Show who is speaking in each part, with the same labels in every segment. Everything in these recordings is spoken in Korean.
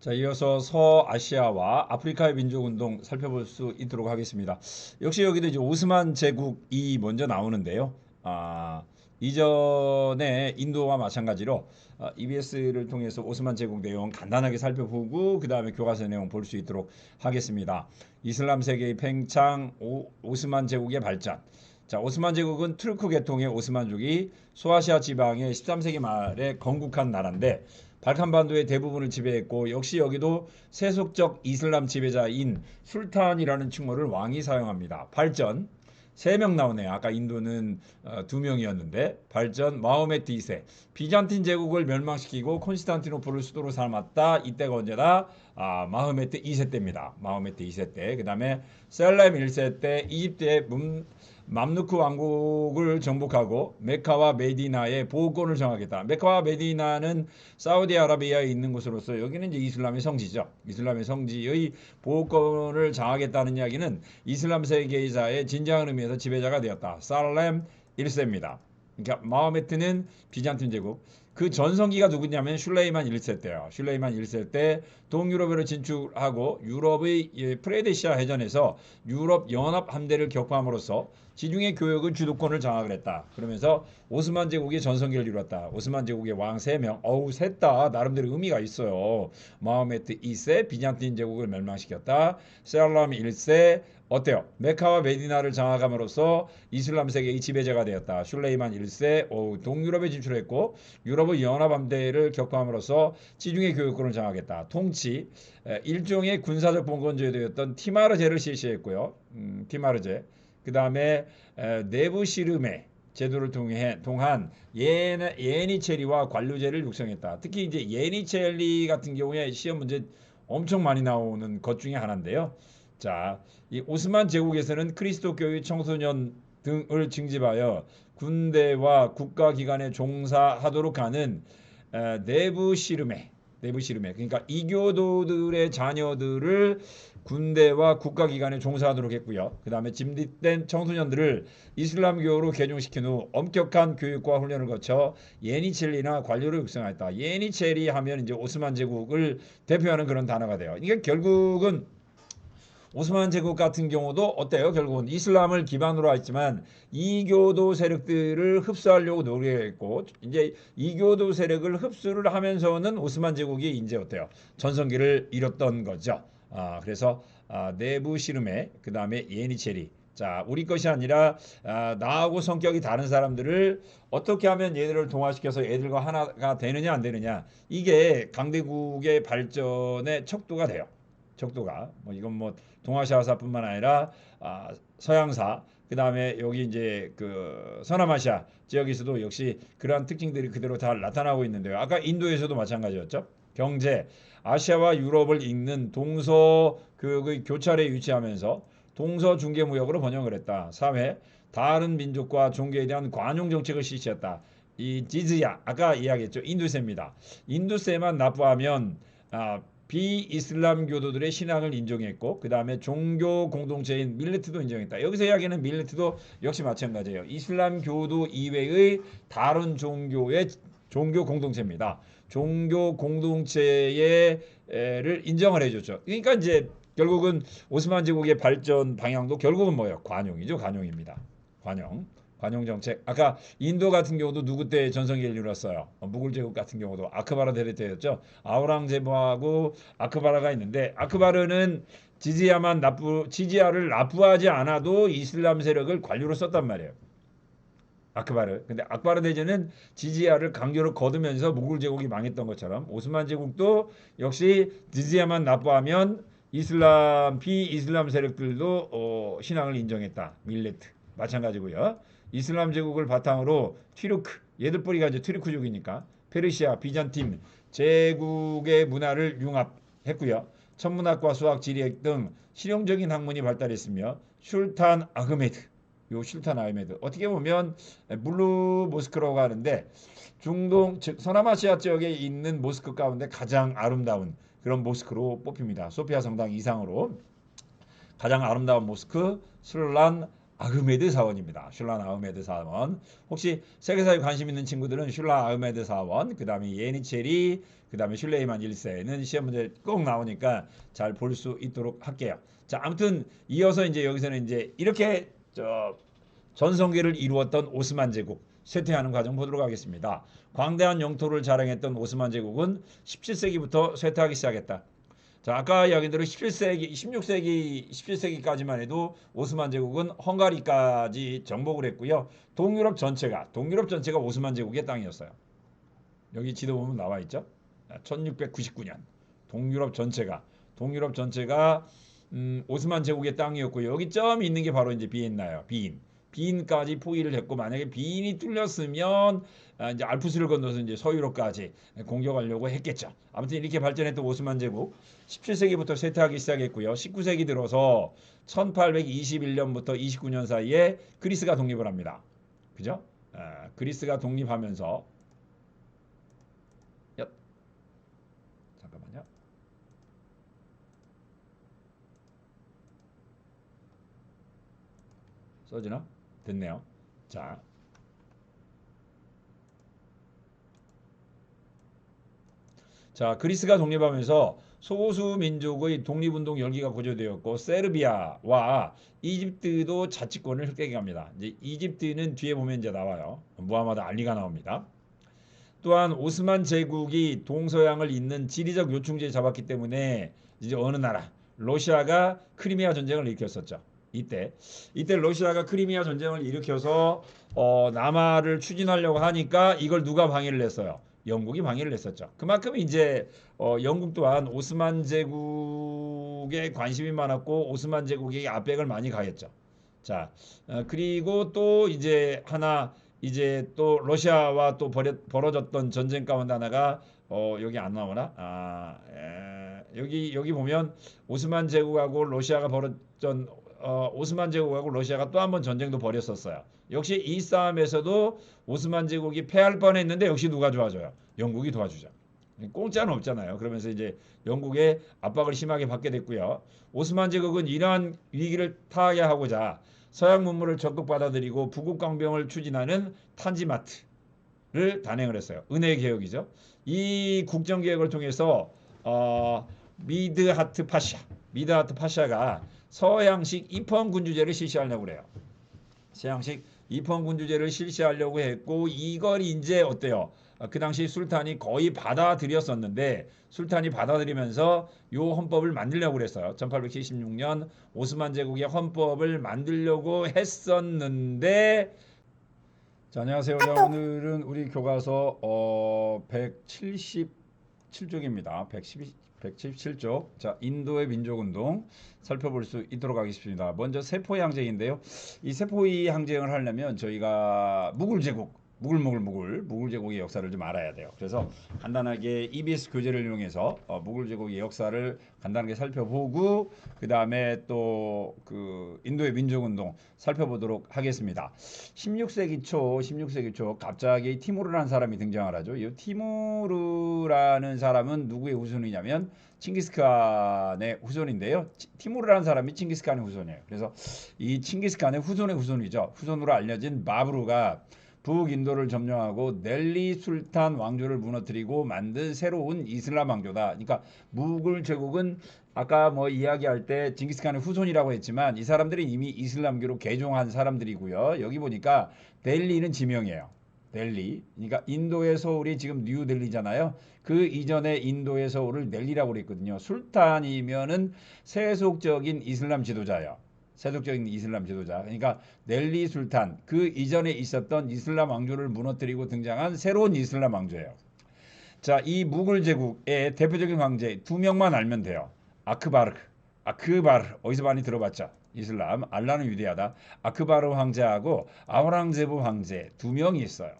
Speaker 1: 자, 이어서 서아시아와 아프리카의 민족운동 살펴볼 수 있도록 하겠습니다. 역시 여기도 이제 오스만 제국이 먼저 나오는데요. 이전에 인도와 마찬가지로 EBS를 통해서 오스만 제국 내용 간단하게 살펴보고 그 다음에 교과서 내용 볼 수 있도록 하겠습니다. 이슬람 세계의 팽창, 오스만 제국의 발전. 자, 오스만 제국은 투르크 계통의 오스만족이 소아시아 지방의 13세기 말에 건국한 나라인데 발칸반도의 대부분을 지배했고 역시 여기도 세속적 이슬람 지배자인 술탄이라는 칭호를 왕이 사용합니다. 발전 3명 나오네요. 아까 인도는 2명이었는데 발전 마호메트 2세 비잔틴 제국을 멸망시키고 콘스탄티노플을 수도로 삼았다. 이때가 언제다? 마호메트 2세 때입니다. 마호메트 2세 때. 그 다음에 셀렘 1세 때 이집트의 맘루크 왕국을 정복하고 메카와 메디나의 보호권을 정하겠다. 메카와 메디나는 사우디아라비아에 있는 곳으로서 여기는 이제 이슬람의 성지죠. 이슬람의 성지의 보호권을 장하겠다는 이야기는 이슬람 세계사의 진정한 의미에서 지배자가 되었다. 살렘 1세입니다. 그러니까 마호메트는 비잔틴 제국. 그 전성기가 누구냐면 슐레이만 1세 때요. 슐레이만 1세 때 동유럽으로 진출하고 유럽의 프레데시아 해전에서 유럽 연합 함대를 격파함으로써 지중해 교역의 주도권을 장악을 했다. 그러면서 오스만 제국의 전성기를 이뤘다. 오스만 제국의 왕 3명. 어우, 셋 다 나름대로 의미가 있어요. 마호메트 2세 비잔틴 제국을 멸망시켰다. 셀람 1세 어때요? 메카와 메디나를 장악함으로써 이슬람 세계의 지배자가 되었다. 슐레이만 1세 동유럽에 진출했고 유럽의 연합함대를 격파함으로써 지중해 교역권을 장악했다. 통치 일종의 군사적 봉건제도였던 티마르제를 실시했고요. 티마르제. 그 다음에 내부 시름의 제도를 통한 예니체리와 관료제를 육성했다. 특히 이제 예니체리 같은 경우에 시험 문제 엄청 많이 나오는 것 중에 하나인데요. 자, 이 오스만 제국에서는 그리스도교의 청소년 등을 징집하여 군대와 국가기관에 종사하도록 하는 내부 시름회 그러니까 이교도들의 자녀들을 군대와 국가기관에 종사하도록 했고요. 그 다음에 짐짓된 청소년들을 이슬람교로 개종시킨 후 엄격한 교육과 훈련을 거쳐 예니첼리나 관료로 육성했다. 예니첼리 하면 이제 오스만 제국을 대표하는 그런 단어가 돼요. 이게 결국은 오스만 제국 같은 경우도 어때요? 결국은 이슬람을 기반으로 했지만 이교도 세력들을 흡수하려고 노력했고 이제 이교도 세력을 흡수를 하면서는 오스만 제국이 이제 어때요? 전성기를 이뤘던 거죠. 그래서 내부 시름에 그 다음에 예니체리 자, 우리 것이 아니라 나하고 성격이 다른 사람들을 어떻게 하면 얘들을 동화시켜서 애들과 하나가 되느냐 안 되느냐 이게 강대국의 발전의 척도가 돼요. 척도가 뭐 이건 뭐 동아시아사뿐만 아니라 서양사 그 다음에 여기 이제 그 서남아시아 지역에서도 역시 그러한 특징들이 그대로 다 나타나고 있는데요. 아까 인도에서도 마찬가지였죠. 경제 아시아와 유럽을 잇는 동서 교역의 교차로에 위치하면서 동서 중개 무역으로 번영을 했다. 사회 다른 민족과 종교에 대한 관용 정책을 실시했다. 이 지즈야 아까 이야기했죠. 인두세입니다. 인두세만 납부하면 비이슬람 교도들의 신앙을 인정했고 그 다음에 종교 공동체인 밀레트도 인정했다. 여기서 이야기하는 밀레트도 역시 마찬가지예요. 이슬람 교도 이외의 다른 종교의 종교 공동체입니다. 종교 공동체를 인정을 해줬죠. 그러니까 이제 결국은 오스만 제국의 발전 방향도 결국은 뭐예요? 관용이죠. 관용입니다. 관용. 관용 정책. 아까 인도 같은 경우도 누구 때 전성기를 이뤘어요? 무굴 제국 같은 경우도 아크바르 대대 때였죠. 아우랑제보하고 아크바르가 있는데 아크바르는 지지야를 납부하지 않아도 이슬람 세력을 관료로 썼단 말이에요. 아크바르. 근데 아크바르 대제는 지지야를 강제로 거두면서 무굴 제국이 망했던 것처럼 오스만 제국도 역시 지지야만 납부하면 비이슬람 세력들도 신앙을 인정했다. 밀레트. 마찬가지고요. 이슬람 제국을 바탕으로 튀르크, 얘들 뿌리가 이제 튀르크족이니까 페르시아, 비잔틴 제국의 문화를 융합했고요. 천문학과 수학, 지리학 등 실용적인 학문이 발달했으며 슐탄 아흐메드, 요 슐탄 아흐메드 어떻게 보면 블루 모스크라고 하는데 중동 즉 서남아시아 지역에 있는 모스크 가운데 가장 아름다운 그런 모스크로 뽑힙니다. 소피아 성당 이상으로 가장 아름다운 모스크 술란 아흐메드 사원입니다. 슐란 아흐메드 사원. 혹시 세계사에 관심 있는 친구들은 슐란 아흐메드 사원, 그 다음에 예니체리, 그 다음에 슐레이만 1세는 시험 문제 꼭 나오니까 잘 볼 수 있도록 할게요. 자, 아무튼 이어서 이제 여기서는 이제 이렇게 전성기를 이루었던 오스만 제국 쇠퇴하는 과정 보도록 하겠습니다. 광대한 영토를 자랑했던 오스만 제국은 17세기부터 쇠퇴하기 시작했다. 자, 아까 이야기대로 17세기, 16세기, 17세기까지만 해도 오스만 제국은 헝가리까지 정복을 했고요. 동유럽 전체가 오스만 제국의 땅이었어요. 여기 지도 보면 나와 있죠. 1699년 동유럽 전체가 오스만 제국의 땅이었고 여기 점이 있는 게 바로 이제 비엔나예요. 비인까지 포위를 했고 만약에 비인이 뚫렸으면 이제 알프스를 건너서 이제 서유럽까지 공격하려고 했겠죠. 아무튼 이렇게 발전했던 오스만 제국 17세기부터 쇠퇴하기 시작했고요. 19세기 들어서 1821년부터 29년 사이에 그리스가 독립을 합니다. 그죠? 그리스가 독립하면서 잠깐만요. 써지나? 됐네요. 자, 그리스가 독립하면서 소수 민족의 독립운동 열기가 고조되었고 세르비아와 이집트도 자치권을 획득합니다. 이제 이집트는 뒤에 보면 이제 나와요. 무하마드 알리가 나옵니다. 또한 오스만 제국이 동서양을 잇는 지리적 요충지에 잡았기 때문에 이제 어느 나라 러시아가 크리미아 전쟁을 일으켰었죠. 이때 러시아가 크리미아 전쟁을 일으켜서 남하를 추진하려고 하니까 이걸 누가 방해를 했어요? 영국이 방해를 했었죠. 그만큼 이제 영국 또한 오스만 제국에 관심이 많았고 오스만 제국에게 압박을 많이 가했죠. 자, 그리고 또 이제 하나 이제 또 러시아와 또 벌어졌던 전쟁 가운데 하나가 여기 안 나오나? 여기 보면 오스만 제국하고 러시아가 벌어졌던 오스만 제국하고 러시아가 또 한 번 전쟁도 벌였었어요. 역시 이 싸움에서도 오스만 제국이 패할 뻔했는데 역시 누가 도와줘요? 영국이 도와주죠. 공짜는 없잖아요. 그러면서 이제 영국의 압박을 심하게 받게 됐고요. 오스만 제국은 이러한 위기를 타개하고자 서양 문물을 적극 받아들이고 부국 강병을 추진하는 탄지마트를 단행을 했어요. 은혜 개혁이죠. 이 국정 개혁을 통해서 미드하트 파샤가 서양식 입헌군주제를 실시하려고 그래요. 서양식 입헌군주제를 실시하려고 했고 이걸 이제 어때요? 그 당시 술탄이 거의 받아들였었는데 술탄이 받아들이면서 요 헌법을 만들려고 그랬어요. 1876년 오스만 제국의 헌법을 만들려고 했었는데 자, 안녕하세요. 자, 오늘은 우리 교과서 177쪽입니다. 177쪽. 자, 인도의 민족운동 살펴볼 수 있도록 하겠습니다. 먼저 세포의 항쟁인데요. 이 세포의 항쟁을 하려면 저희가 무굴 제국의 역사를 좀 알아야 돼요. 그래서 간단하게 EBS 교재를 이용해서 무굴 제국의 역사를 간단하게 살펴보고 그 다음에 또 그 인도의 민족운동 살펴보도록 하겠습니다. 16세기 초 갑자기 티무르라는 사람이 등장을 하죠. 이 티무르라는 사람은 누구의 후손이냐면 칭기스칸의 후손인데요. 티무르라는 사람이 칭기스칸의 후손이에요. 그래서 이 칭기스칸의 후손의 후손이죠. 후손으로 알려진 바브루가 북인도를 점령하고 넬리 술탄 왕조를 무너뜨리고 만든 새로운 이슬람 왕조다. 그러니까 무굴 제국은 아까 뭐 이야기할 때 징기스칸의 후손이라고 했지만 이 사람들이 이미 이슬람교로 개종한 사람들이고요. 여기 보니까 델리는 지명이에요. 델리. 그러니까 인도의 서울이 지금 뉴델리잖아요. 그 이전에 인도의 서울을 넬리라고 그랬거든요. 술탄이면은 세속적인 이슬람 지도자예요. 세속적인 이슬람 지도자. 그러니까 넬리 술탄 그 이전에 있었던 이슬람 왕조를 무너뜨리고 등장한 새로운 이슬람 왕조예요. 자, 이 무굴 제국의 대표적인 황제 두 명만 알면 돼요. 아크바르 어디서 많이 들어봤죠? 이슬람 알라는 위대하다. 아크바르 황제하고 아우랑제브 황제 두 명이 있어요.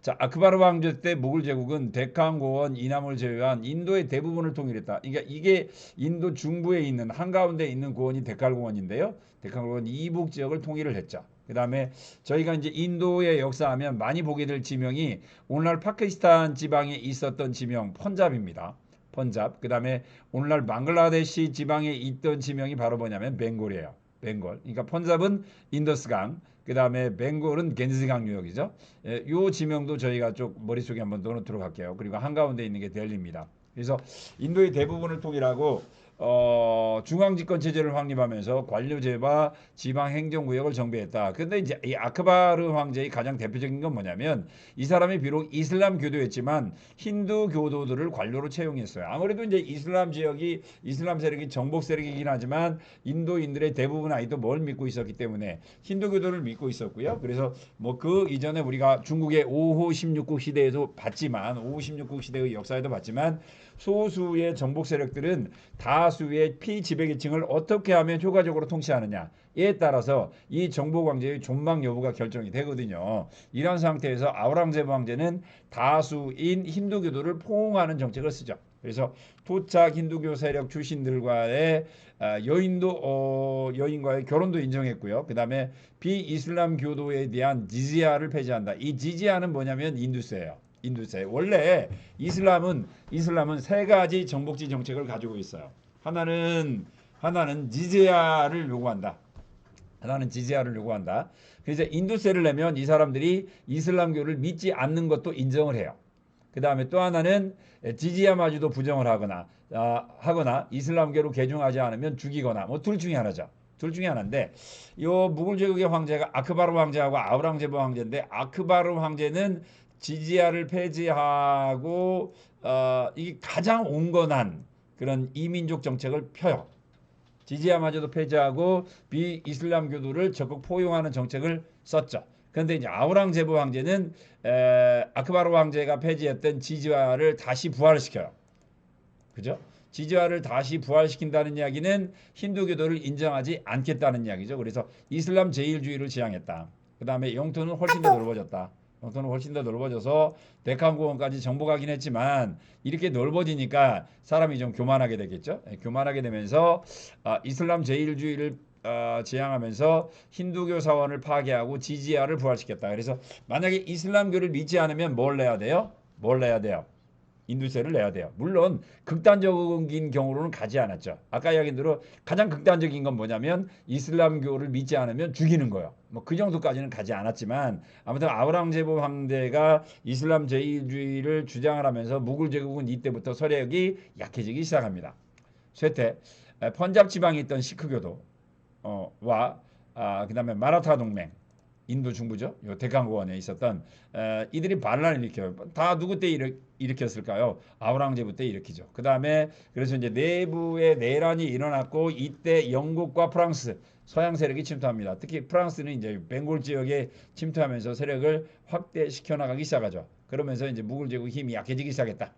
Speaker 1: 자, 아크바르 황제 때 무굴 제국은 데칸 고원 이남을 제외한 인도의 대부분을 통일했다. 그러니까 이게 인도 중부에 있는 한가운데 있는 고원이 데칼 고원인데요. 데칼 고원 이북 지역을 통일을 했죠. 그 다음에 저희가 이제 인도의 역사하면 많이 보게 될 지명이 오늘날 파키스탄 지방에 있었던 지명 펀잡입니다. 펀잡. 그 다음에 오늘날 방글라데시 지방에 있던 지명이 바로 뭐냐면 벵골이에요. 벵골. 그러니까 펀잡은 인더스강, 그 다음에 벵골은 겐지강 유역이죠. 요 지명도 저희가 좀 머릿속에 한번 넣어놓도록 할게요. 그리고 한가운데 있는 게 델리입니다. 그래서 인도의 대부분을 통일하고 중앙 집권 체제를 확립하면서 관료제와 지방 행정구역을 정비했다. 근데 이제 이 아크바르 황제의 가장 대표적인 건 뭐냐면 이 사람이 비록 이슬람 교도였지만 힌두 교도들을 관료로 채용했어요. 아무래도 이제 이슬람 지역이 이슬람 세력이 정복 세력이긴 하지만 인도인들의 대부분 아이도 뭘 믿고 있었기 때문에 힌두 교도를 믿고 있었고요. 그래서 뭐 그 이전에 우리가 중국의 5호 16국 시대에도 봤지만 5호 16국 시대의 역사에도 봤지만 소수의 정복 세력들은 다수의 피지배계층을 어떻게 하면 효과적으로 통치하느냐에 따라서 이 정복 황제의 존망 여부가 결정이 되거든요. 이런 상태에서 아우랑제브 황제는 다수인 힌두교도를 포옹하는 정책을 쓰죠. 그래서 토착 힌두교 세력 출신들과의 여인과의 결혼도 인정했고요. 그 다음에 비이슬람 교도에 대한 지지아를 폐지한다. 이 지지아는 뭐냐면 인두세예요. 인두세. 원래 이슬람은 세 가지 정복지 정책을 가지고 있어요. 하나는 지지아를 요구한다. 하나는 지지아를 요구한다. 그래서 인두세를 내면 이 사람들이 이슬람교를 믿지 않는 것도 인정을 해요. 그 다음에 또 하나는 지지아마저도 부정을 하거나 이슬람교로 개종하지 않으면 죽이거나 뭐 둘 중에 하나죠. 둘 중에 하나인데 요 무굴 제국의 황제가 아크바르 황제하고 아우랑제브 황제인데 아크바르 황제는 지지아를 폐지하고 이게 가장 온건한 그런 이민족 정책을 펴요. 지지아마저도 폐지하고 비이슬람 교도를 적극 포용하는 정책을 썼죠. 그런데 이제 아우랑제브 황제는 아크바르 황제가 폐지했던 지지아를 다시 부활시켜요. 그죠? 지지아를 다시 부활시킨다는 이야기는 힌두교도를 인정하지 않겠다는 이야기죠. 그래서 이슬람 제일주의를 지향했다. 그 다음에 영토는 훨씬 더 넓어졌다. 영토는 훨씬 더 넓어져서 데칸고원까지 정복하긴 했지만 이렇게 넓어지니까 사람이 좀 교만하게 되겠죠. 교만하게 되면서 이슬람 제일주의를 지향하면서 힌두교 사원을 파괴하고 지지아를 부활시켰다. 그래서 만약에 이슬람교를 믿지 않으면 뭘 내야 돼요? 뭘 내야 돼요? 인두세를 내야 돼요. 물론 극단적인 경우로는 가지 않았죠. 아까 이야기한 대로 가장 극단적인 건 뭐냐면 이슬람교를 믿지 않으면 죽이는 거예요. 뭐 그 정도까지는 가지 않았지만 아무튼 아우랑제브 황제가 이슬람 제일주의를 주장을 하면서 무굴 제국은 이때부터 세력이 약해지기 시작합니다. 쇠퇴 펀잡 지방에 있던 시크교도 와 그다음에 마라타 동맹 인도 중부죠. 요 데칸고원에 있었던 이들이 반란을 일으켜요. 다 누구 때 일으켰을까요? 아우랑제부 때 일으키죠. 그 다음에 그래서 이제 내부에 내란이 일어났고 이때 영국과 프랑스 서양 세력이 침투합니다. 특히 프랑스는 이제 벵골 지역에 침투하면서 세력을 확대시켜 나가기 시작하죠. 그러면서 이제 무굴 제국 힘이 약해지기 시작했다.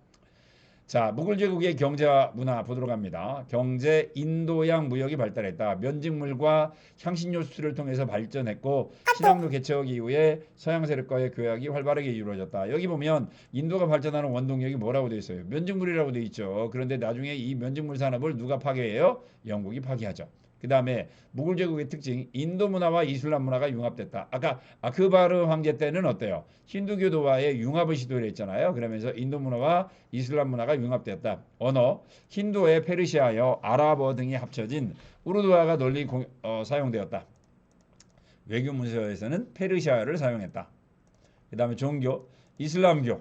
Speaker 1: 자, 무굴 제국의 경제와 문화 보도록 합니다. 경제 인도양 무역이 발달했다. 면직물과 향신료 수출을 통해서 발전했고 신항로 개척 이후에 서양 세력과의 교역이 활발하게 이루어졌다. 여기 보면 인도가 발전하는 원동력이 뭐라고 되어 있어요? 면직물이라고 되어 있죠. 그런데 나중에 이 면직물 산업을 누가 파괴해요? 영국이 파괴하죠. 그 다음에 무굴 제국의 특징 인도 문화와 이슬람 문화가 융합됐다. 아까 아크바르 황제 때는 어때요? 힌두교도와의 융합을 시도를 했잖아요. 그러면서 인도 문화와 이슬람 문화가 융합됐다. 언어 힌두어, 페르시아어, 아랍어 등이 합쳐진 우르두아가 널리 사용되었다. 외교 문서에서는 페르시아어를 사용했다. 그 다음에 종교 이슬람교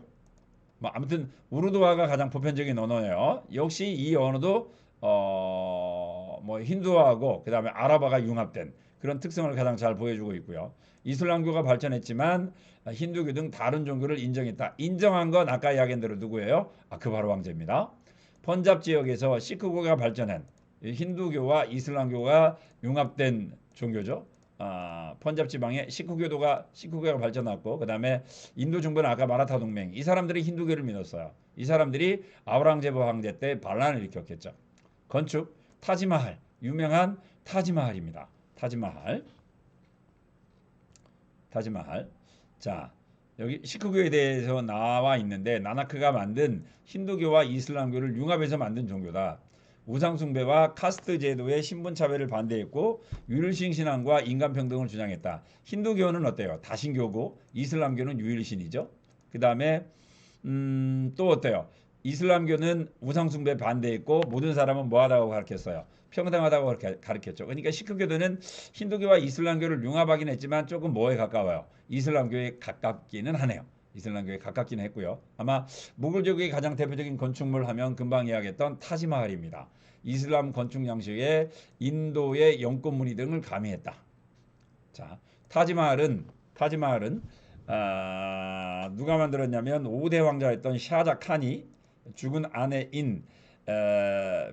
Speaker 1: 뭐 아무튼 우르두아가 가장 보편적인 언어예요. 역시 이 언어도 뭐 힌두어하고 그 다음에 아랍어가 융합된 그런 특성을 가장 잘 보여주고 있고요. 이슬람교가 발전했지만 힌두교 등 다른 종교를 인정했다. 인정한 건 아까 이야기한 대로 누구예요? 아크바르 황제입니다. 펀잡 지역에서 시크교가 발전한 힌두교와 이슬람교가 융합된 종교죠. 펀잡 지방에 시크교가 발전했고 그 다음에 인도 중부는 아까 마라타 동맹 이 사람들이 힌두교를 믿었어요. 이 사람들이 아우랑제브 황제 때 반란을 일으켰겠죠. 건축 타지마할 유명한 타지마할입니다. 타지마할 자 여기 시크교에 대해서 나와 있는데 나나크가 만든 힌두교와 이슬람교를 융합해서 만든 종교다. 우상숭배와 카스트 제도의 신분차별을 반대했고 유일신 신앙과 인간평등을 주장했다. 힌두교는 어때요? 다신교고 이슬람교는 유일신이죠. 그 다음에 또 어때요? 이슬람교는 우상숭배 반대했고 모든 사람은 뭐하다고 가르쳤어요? 평등하다고 그렇게 가르쳤죠. 그러니까 시크교도는 힌두교와 이슬람교를 융합하긴 했지만 조금 뭐에 가까워요? 이슬람교에 가깝기는 하네요. 이슬람교에 가깝긴 했고요. 아마 무굴 제국의 가장 대표적인 건축물 하면 금방 이야기했던 타지마할입니다. 이슬람 건축 양식에 인도의 연꽃무늬 등을 가미했다. 자, 타지마할은 누가 만들었냐면 5대 왕자였던 샤자칸이 죽은 아내인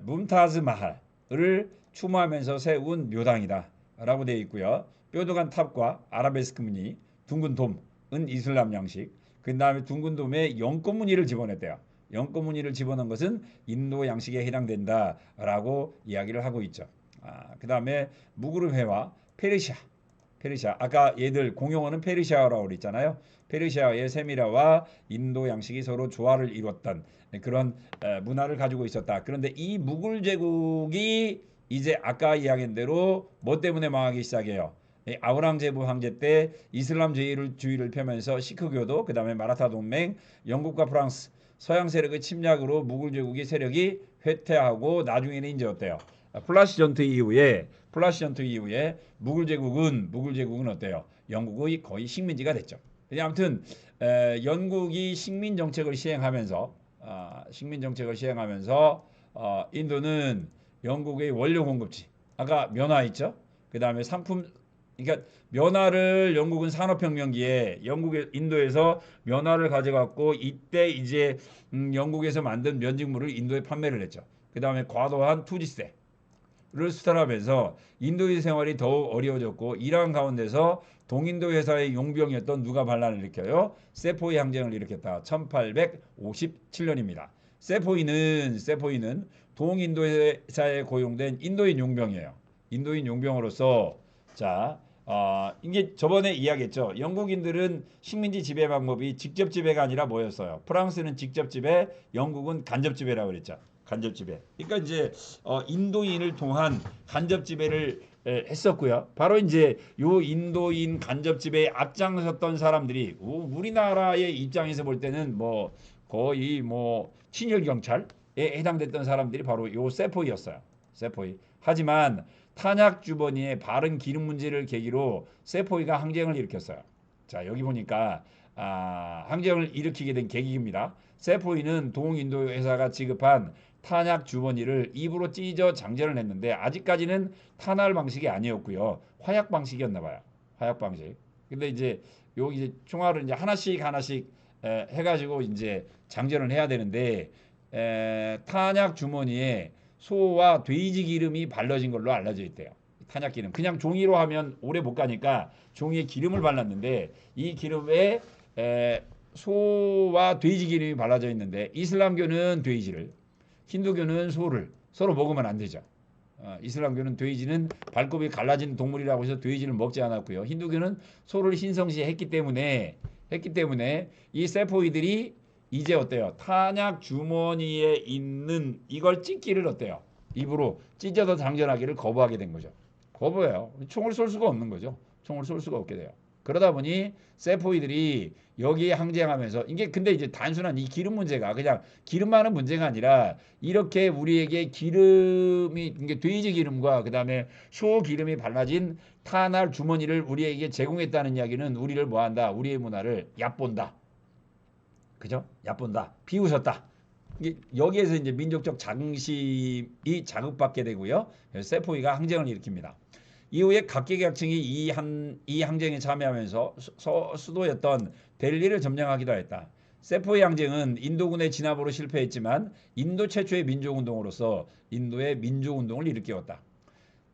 Speaker 1: 뭄타즈 마할을 추모하면서 세운 묘당이다 라고 되어 있고요. 뾰족한 탑과 아라베스크 무늬, 둥근 돔은 이슬람 양식, 그 다음에 둥근 돔에 연꽃 무늬를 집어냈대요. 연꽃 무늬를 집어넣은 것은 인도 양식에 해당된다라고 이야기를 하고 있죠. 그 다음에 무구르회와 페르시아 아까 얘들 공용어는 페르시아어라고 그랬잖아요. 페르시아의 세미라와 인도 양식이 서로 조화를 이뤘던 그런 문화를 가지고 있었다. 그런데 이 무굴 제국이 이제 아까 이야기한 대로 뭐 때문에 망하기 시작해요. 아우랑제부 황제 때 이슬람 주의를 펴면서 시크교도 그다음에 마라타 동맹 영국과 프랑스 서양 세력의 침략으로 무굴 제국의 세력이 쇠퇴하고 나중에는 이제 어때요? 플라시 전투 이후에 무굴 제국은 어때요? 영국의 거의 식민지가 됐죠. 아무튼 영국이 식민 정책을 시행하면서 인도는 영국의 원료 공급지 아까 면화 있죠? 그 다음에 상품 그러니까 면화를 영국은 산업혁명기에 인도에서 면화를 가져갔고 이때 이제 영국에서 만든 면직물을 인도에 판매를 했죠. 그 다음에 과도한 투지세 를 수탈하면서 인도의 생활이 더욱 어려워졌고 이러한 가운데서 동인도 회사의 용병이었던 누가 반란을 일으켜요? 세포이 항쟁을 일으켰다. 1857년입니다. 세포이는 동인도 회사에 고용된 인도인 용병이에요. 인도인 용병으로서 자 이게 저번에 이야기했죠. 영국인들은 식민지 지배 방법이 직접 지배가 아니라 뭐였어요? 프랑스는 직접 지배, 영국은 간접 지배라고 그랬죠. 간접 지배. 그러니까 이제 인도인을 통한 간접 지배를 했었고요. 바로 이제 요 인도인 간접 지배에 앞장섰던 사람들이 우리나라의 입장에서 볼 때는 뭐 거의 뭐 친일 경찰에 해당됐던 사람들이 바로 요 세포이였어요. 세포이. 하지만 탄약 주버니의 바른 기름 문제를 계기로 세포이가 항쟁을 일으켰어요. 자, 여기 보니까 항쟁을 일으키게 된 계기입니다. 세포이는 동인도 회사가 지급한 탄약 주머니를 입으로 찢어 장전을 했는데 아직까지는 탄알 방식이 아니었고요. 화약 방식이었나 봐요. 화약 방식. 근데 이제 여기 이제 총알을 이제 하나씩 해가지고 이제 장전을 해야 되는데 탄약 주머니에 소와 돼지 기름이 발라진 걸로 알려져 있대요. 탄약 기름. 그냥 종이로 하면 오래 못 가니까 종이에 기름을 발랐는데 이 기름에 소와 돼지 기름이 발라져 있는데 이슬람교는 돼지를 힌두교는 소를 서로 먹으면 안 되죠. 이슬람교는 돼지는 발톱이 갈라진 동물이라고 해서 돼지를 먹지 않았고요. 힌두교는 소를 신성시했기 때문에 이 세포이들이 이제 어때요? 탄약 주머니에 있는 이걸 찢기를 어때요? 입으로 찢어서 장전하기를 거부하게 된 거죠. 거부해요. 총을 쏠 수가 없는 거죠. 총을 쏠 수가 없게 돼요. 그러다 보니 세포이들이 여기에 항쟁하면서 이게 근데 이제 단순한 이 기름 문제가 그냥 기름만은 문제가 아니라 이렇게 우리에게 기름이 이게 돼지 기름과 그다음에 소 기름이 발라진 탄알 주머니를 우리에게 제공했다는 이야기는 우리를 뭐한다? 우리의 문화를 얕본다. 그죠? 얕본다. 비웃었다. 여기에서 이제 민족적 자긍심이 자극받게 되고요. 세포이가 항쟁을 일으킵니다. 이후에 각계각층이 이 항쟁에 참여하면서 수도였던 델리를 점령하기도 했다. 세포이 항쟁은 인도군의 진압으로 실패했지만 인도 최초의 민족운동으로서 인도의 민족운동을 일으켰다.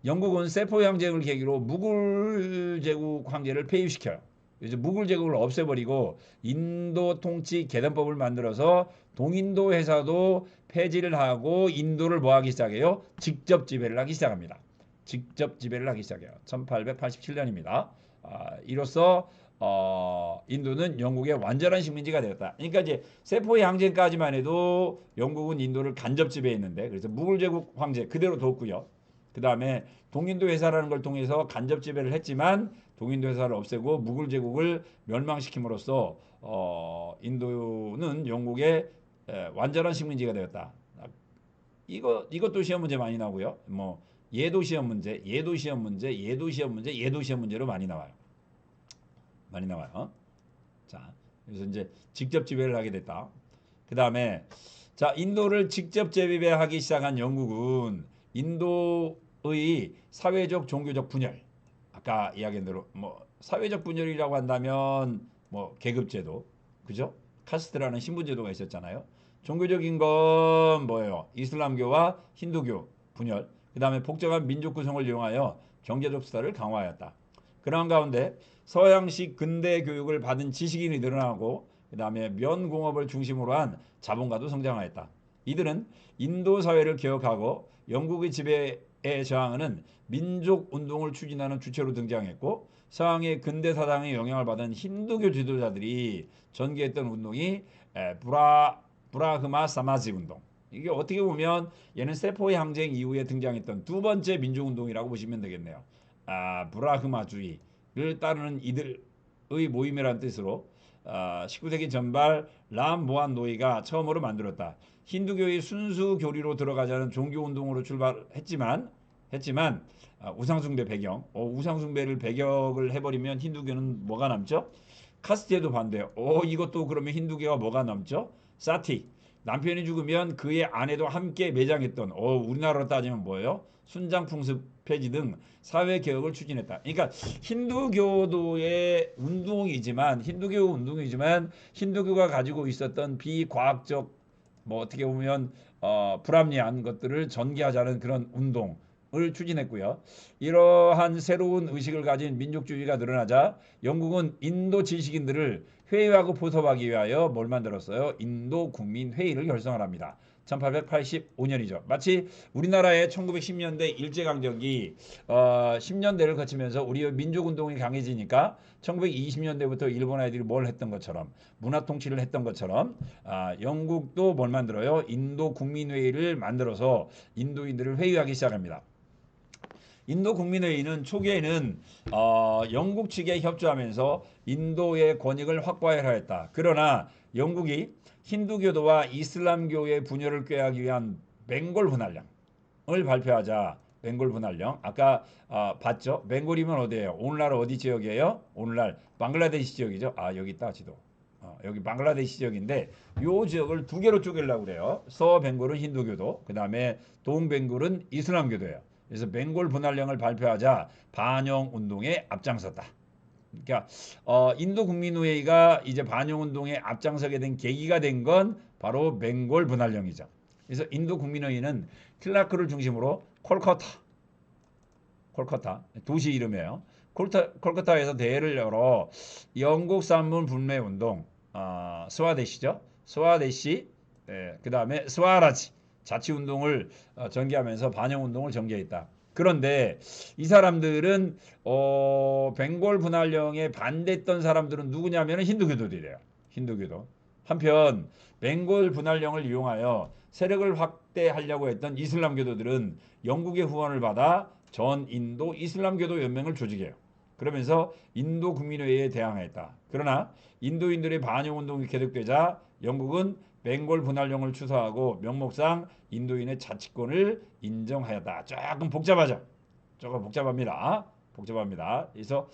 Speaker 1: 영국은 세포이 항쟁을 계기로 무굴 제국 황제를 폐위시켜요. 이제 무굴 제국을 없애버리고 인도 통치 개헌법을 만들어서 동인도 회사도 폐지를 하고 인도를 뭐하기 시작해요? 직접 지배를 하기 시작합니다. 직접 지배를 하기 시작해요. 1887년입니다. 이로써 인도는 영국의 완전한 식민지가 되었다. 그러니까 이제 세포이 항쟁까지만 해도 영국은 인도를 간접 지배했는데 그래서 무굴 제국 황제 그대로 뒀고요. 그 다음에 동인도 회사라는 걸 통해서 간접 지배를 했지만 동인도 회사를 없애고 무굴 제국을 멸망시킴으로써 인도는 영국의 완전한 식민지가 되었다. 이것도 시험 문제 많이 나오고요. 뭐 얘도 시험 문제, 얘도 시험 문제, 얘도 시험 문제, 얘도 시험 문제로 많이 나와요. 많이 나와요. 자, 그래서 이제 직접 지배를 하게 됐다. 그 다음에 자, 인도를 직접 지배하기 시작한 영국은 인도의 사회적 종교적 분열, 아까 이야기한 대로 뭐 사회적 분열이라고 한다면 뭐 계급제도, 그죠? 카스트라는 신분제도가 있었잖아요. 종교적인 건 뭐예요? 이슬람교와 힌두교 분열. 그 다음에 복잡한 민족 구성을 이용하여 경제적 수단을 강화하였다. 그러한 가운데 서양식 근대 교육을 받은 지식인이 늘어나고 그 다음에 면공업을 중심으로 한 자본가도 성장하였다. 이들은 인도 사회를 개혁하고 영국의 지배에 저항하는 민족 운동을 추진하는 주체로 등장했고 서양의 근대 사상의 영향을 받은 힌두교 지도자들이 전개했던 운동이 브라흐마 사마지 운동. 이게 어떻게 보면 얘는 세포의 항쟁 이후에 등장했던 두 번째 민족운동이라고 보시면 되겠네요. 브라흐마주의를 따르는 이들의 모임이라는 뜻으로 19세기 전발 람모한 노이가 처음으로 만들었다. 힌두교의 순수 교리로 들어가자는 종교운동으로 출발했지만 우상숭배 배경, 우상숭배를 배격을 해버리면 힌두교는 뭐가 남죠? 카스트에도 반대요. 이것도 그러면 힌두교가 뭐가 남죠? 사티. 남편이 죽으면 그의 아내도 함께 매장했던 우리나라로 따지면 뭐예요? 순장 풍습 폐지 등 사회 개혁을 추진했다. 그러니까 힌두교도의 운동이지만 힌두교가 가지고 있었던 비과학적 뭐 어떻게 보면 불합리한 것들을 전개하자는 그런 운동을 추진했고요. 이러한 새로운 의식을 가진 민족주의가 늘어나자 영국은 인도 지식인들을 회유하고 포섭하기 위하여 뭘 만들었어요? 인도 국민회의를 결성을 합니다. 1885년이죠. 마치 우리나라의 1910년대 일제강점기 10년대를 거치면서 우리 민족운동이 강해지니까 1920년대부터 일본 아이들이 뭘 했던 것처럼 문화 통치를 했던 것처럼 영국도 뭘 만들어요? 인도 국민회의를 만들어서 인도인들을 회유하기 시작합니다. 인도 국민회의는 초기에는 영국 측에 협조하면서 인도의 권익을 확보하려 했다. 그러나 영국이 힌두교도와 이슬람교의 분열을 꾀하기 위한 벵골 분할령을 발표하자 벵골 분할령 아까 봤죠? 벵골이면 어디예요? 오늘날 어디 지역이에요? 오늘날 방글라데시 지역이죠. 여기 있다 지도. 여기 방글라데시 지역인데 요 지역을 두 개로 쪼개려고 그래요. 서벵골은 힌두교도, 그 다음에 동벵골은 이슬람교도예요. 그래서 벵골 분할령을 발표하자 반영 운동에 앞장섰다. 그러니까 인도 국민회의가 이제 반영 운동에 앞장서게 된 계기가 된 건 바로 벵골 분할령이죠. 그래서 인도 국민회의는 킬라크를 중심으로 콜카타 도시 이름이에요. 콜카타에서 대회를 열어 영국 산문 분매 운동, 스와데시죠. 스와데시, 그 다음에 스와라지 자치 운동을 전개하면서 반영 운동을 전개했다. 그런데 이 사람들은 벵골 분할령에 반대했던 사람들은 누구냐면 힌두교도들이래요. 힌두교도. 한편 벵골 분할령을 이용하여 세력을 확대하려고 했던 이슬람교도들은 영국의 후원을 받아 전 인도 이슬람교도 연맹을 조직해요. 그러면서 인도 국민회의에 대항했다. 그러나 인도인들의 반영 운동이 계속되자 영국은 벵골 분할령을 추서하고 명목상 인도인의 자치권을 인정하였다. 조금 복잡하죠. 조금 복잡합니다. 그래서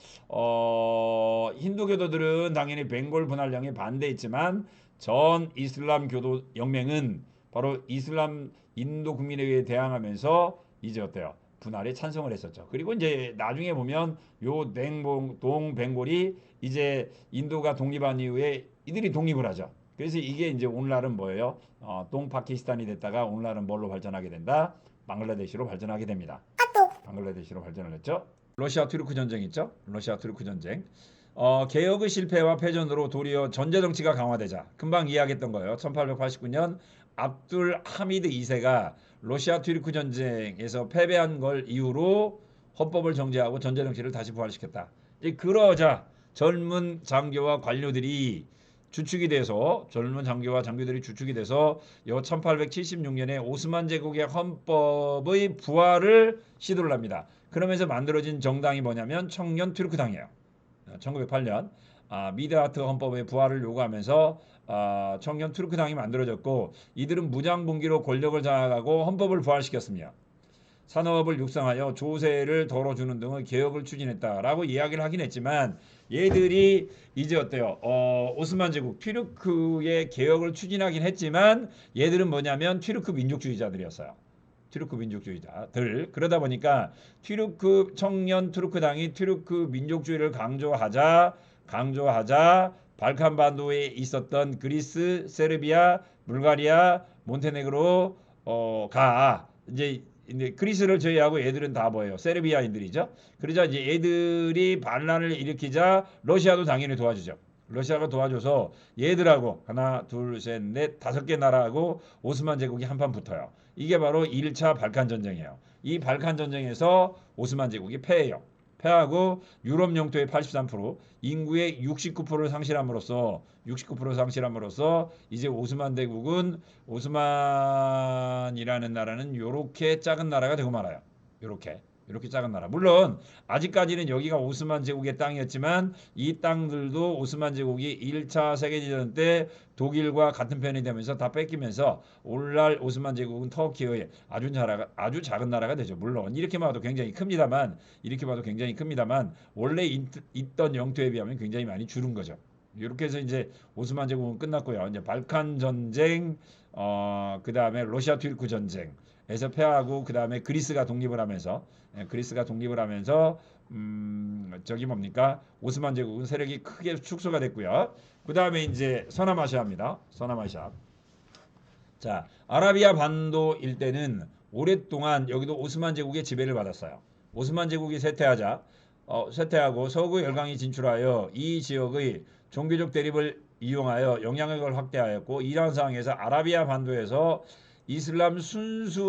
Speaker 1: 힌두교도들은 당연히 벵골 분할령에 반대했지만 전 이슬람 교도 연맹은 바로 이슬람 인도 국민회의에 대항하면서 이제 어때요? 분할에 찬성을 했었죠. 그리고 이제 나중에 보면 요 동벵골이 이제 인도가 독립한 이후에 이들이 독립을 하죠. 그래서 이게 이제 오늘날은 뭐예요? 동파키스탄이 됐다가 오늘날은 뭘로 발전하게 된다? 방글라데시로 발전하게 됩니다. 방글라데시로 발전을 했죠. 러시아 투르크 전쟁 있죠? 러시아 투르크 전쟁. 개혁의 실패와 패전으로 도리어 전제 정치가 강화되자 금방 이야기했던 거예요. 1889년 압둘 하미드 2세가 러시아 투르크 전쟁에서 패배한 걸 이유로 헌법을 정제하고 전제 정치를 다시 부활시켰다. 그러자 젊은 장교와 관료들이 주축이 돼서 젊은 장교와 장교들이 주축이 돼서 요 1876년에 오스만 제국의 헌법의 부활을 시도를 합니다. 그러면서 만들어진 정당이 뭐냐면 청년 투르크당이에요. 1908년 미드하트 헌법의 부활을 요구하면서 청년 투르크당이 만들어졌고 이들은 무장분기로 권력을 장악하고 헌법을 부활시켰습니다. 산업을 육성하여 조세를 덜어주는 등의 개혁을 추진했다라고 이야기를 하긴 했지만 얘들이 이제 어때요? 오스만 제국 튀르크의 개혁을 추진하긴 했지만 얘들은 뭐냐면 튀르크 민족주의자들이었어요. 튀르크 민족주의자들. 그러다 보니까 튀르크 청년 투르크당이 튀르크 민족주의를 강조하자 발칸반도에 있었던 그리스, 세르비아, 불가리아, 몬테네그로 가 이제 그리스를 제외하고 얘들은 다 뭐예요? 세르비아인들이죠. 그러자 이제 얘들이 반란을 일으키자 러시아도 당연히 도와주죠. 러시아가 도와줘서 얘들하고 하나, 둘, 셋, 넷, 5개 나라하고 오스만 제국이 한판 붙어요. 이게 바로 1차 발칸 전쟁이에요. 이 발칸 전쟁에서 오스만 제국이 패해요. 패하고 유럽 영토의 83%, 인구의 69%를 상실함으로써 이제 오스만 대국은 오스만이라는 나라는 요렇게 작은 나라가 되고 말아요. 요렇게 작은 나라. 물론 아직까지는 여기가 오스만 제국의 땅이었지만 이 땅들도 오스만 제국이 1차 세계대전 때 독일과 같은 편이 되면서 다 뺏기면서 오늘날 오스만 제국은 터키의 아주 작은 나라가 되죠. 물론 이렇게 봐도 굉장히 큽니다만 원래 있던 영토에 비하면 굉장히 많이 줄은 거죠. 이렇게 해서 이제 오스만 제국은 끝났고요. 이제 발칸 전쟁, 그 다음에 러시아 튀르크 전쟁에서 패하고 그 다음에 그리스가 독립을 하면서 저기 뭡니까? 오스만 제국은 세력이 크게 축소가 됐고요. 그 다음에 이제 서남아시아입니다. 서남아시아. 자, 아라비아 반도 일대는 오랫동안 여기도 오스만 제국의 지배를 받았어요. 오스만 제국이 쇠퇴하고 서구 열강이 진출하여 이 지역의 종교적 대립을 이용하여 영향력을 확대하였고 이러한 상황에서 아라비아 반도에서 이슬람 순수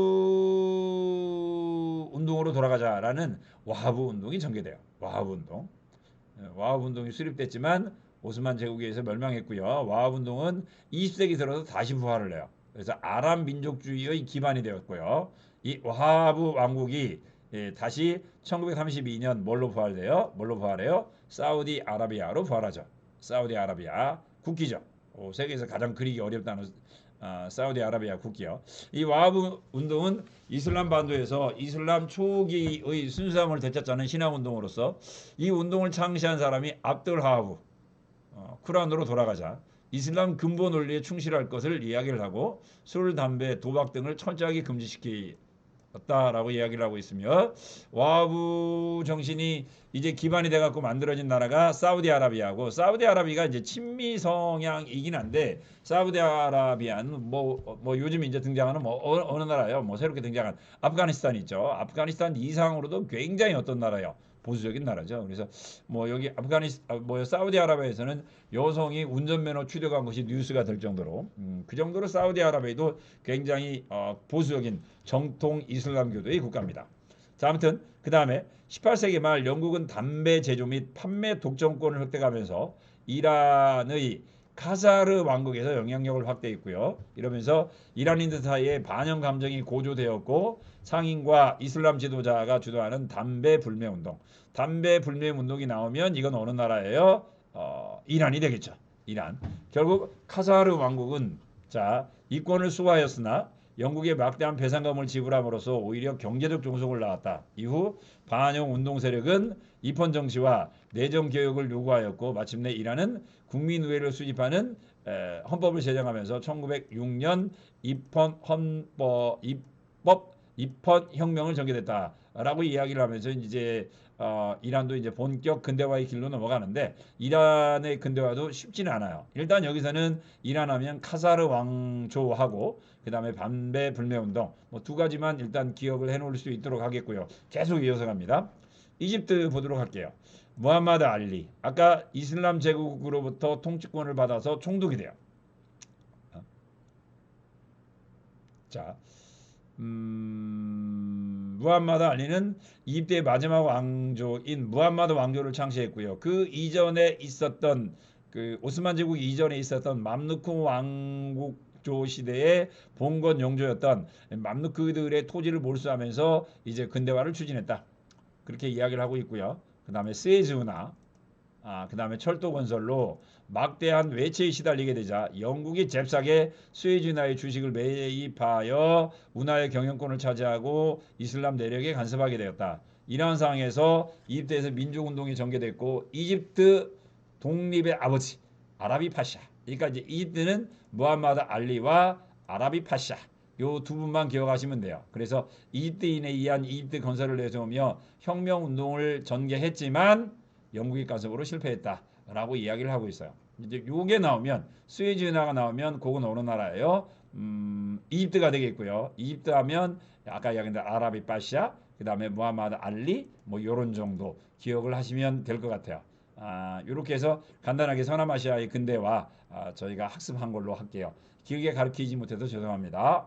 Speaker 1: 운동으로 돌아가자라는 와하브 운동이 전개돼요. 와하브 운동. 와하브 운동이 수립됐지만 오스만 제국에 의해서 멸망했고요. 와하브 운동은 20세기 들어서 다시 부활을 해요. 그래서 아랍 민족주의의 기반이 되었고요. 이 와하브 왕국이 다시 1932년 뭘로 부활해요? 사우디아라비아로 부활하죠. 사우디아라비아 국기죠. 세계에서 가장 그리기 어렵다는 사우디아라비아 국기요. 이 와하브 운동은 이슬람 반도에서 이슬람 초기의 순수함을 되찾자는 신앙 운동으로서 이 운동을 창시한 사람이 압들 하브 쿠란으로 돌아가자 이슬람 근본 원리에 충실할 것을 이야기를 하고 술, 담배, 도박 등을 철저하게 금지시켰다라고 이야기를 하고 있으며 와하브 정신이 이제 기반이 돼갖고 만들어진 나라가 사우디아라비아고 사우디아라비아가 이제 친미 성향이긴 한데 사우디아라비아는 뭐 요즘 이제 등장하는 뭐 어느 나라요? 뭐 새롭게 등장한 아프가니스탄 있죠. 아프가니스탄 이상으로도 굉장히 어떤 나라요? 보수적인 나라죠. 그래서 뭐 여기 사우디아라비아에서는 여성이 운전면허 취득한 것이 뉴스가 될 정도로 그 정도로 사우디아라비아도 굉장히 보수적인 정통 이슬람교도의 국가입니다. 자, 아무튼 그 다음에 18세기 말 영국은 담배 제조 및 판매 독점권을 획득하면서 이란의 카자르 왕국에서 영향력을 확대했고요. 이러면서 이란인들 사이에 반영 감정이 고조되었고 상인과 이슬람 지도자가 주도하는 담배 불매 운동이 나오면 이건 어느 나라예요? 이란이 되겠죠. 이란. 결국 카자르 왕국은 이권을 수호하였으나 영국에 막대한 배상금을 지불함으로써 오히려 경제적 종속을 낳았다. 이후 반영 운동 세력은 입헌 정치와 내정 개혁을 요구하였고 마침내 이란은 국민의회를 수립하는 헌법을 제정하면서 1906년 입헌 혁명을 전개됐다라고 이야기를 하면서 이제 이란도 이제 본격 근대화의 길로 넘어가는데 이란의 근대화도 쉽지는 않아요. 일단 여기서는 이란하면 카자르 왕조하고 그 다음에 반배 불매운동 뭐 두 가지만 일단 기억을 해놓을 수 있도록 하겠고요. 계속 이어서 갑니다. 이집트 보도록 할게요. 무함마드 알리 아까 이슬람 제국으로부터 통치권을 받아서 총독이 돼요. 자, 무함마드 알리는 이집트의 마지막 왕조인 무함마드 왕조를 창시했고요. 그 이전에 있었던 그 오스만 제국 이전에 있었던 맘루크 왕국조 시대의 봉건 영조였던 맘루크들의 토지를 몰수하면서 이제 근대화를 추진했다. 그렇게 이야기를 하고 있고요. 그 다음에 스에즈 운하 그 다음에 철도 건설로 막대한 외채에 시달리게 되자 영국이 잽싸게 수에즈 운하의 주식을 매입하여 운하의 경영권을 차지하고 이슬람 내력에 간섭하게 되었다. 이러한 상황에서 이집트에서 민족운동이 전개됐고 이집트 독립의 아버지 아라비 파샤, 그러니까 이제 이집트는 무함마드 알리와 아라비 파샤 요 두 분만 기억하시면 돼요. 그래서 이집트인에 의한 이집트 건설을 내세우며 혁명운동을 전개했지만 영국의 간섭으로 실패했다라고 이야기를 하고 있어요. 이제 요게 나오면 스웨즈 운하가 나오면 그건 어느 나라예요? 이집트가 되겠고요. 이집트 하면 아까 이야기한 아라비 파샤, 그 다음에 무하마드 알리, 뭐 요런 정도 기억을 하시면 될 것 같아요. 이렇게 해서 간단하게 서남아시아의 근대화 저희가 학습한 걸로 할게요. 길게 가르치지 못해서 죄송합니다.